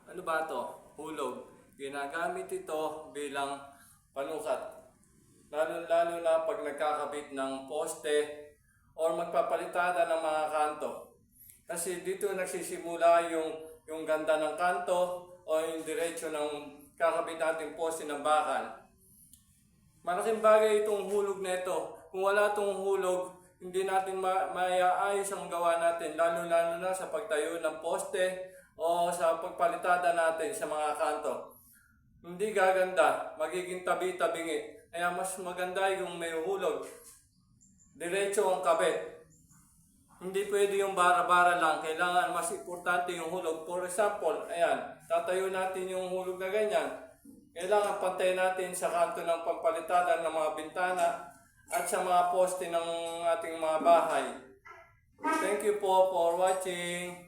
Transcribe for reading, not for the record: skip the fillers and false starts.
Ano ba to? Hulog. Ginagamit ito bilang panukat. Lalo-lalo na pag nagkakabit ng poste or magpapalitada ng mga kanto. Kasi dito nagsisimula yung ganda ng kanto o yung diretsyo ng kakabit nating poste ng bakal. Malaking bagay itong hulog na ito. Kung wala itong hulog, hindi natin maiaayos ang gawa natin, lalo-lalo na sa pagtayo ng poste o sa pagpalitada natin sa mga kanto. Hindi gaganda, magiging tabi-tabingi. Kaya mas maganda yung may hulog. Diretso ang kabit. Hindi pwede yung bara-bara lang. Kailangan mas importante yung hulog. For example, ayan, tatayo natin yung hulog na ganyan. Kailangan pantay natin sa kanto ng pampalitada ng mga bintana at sa mga poste ng ating mga bahay. Thank you po for watching.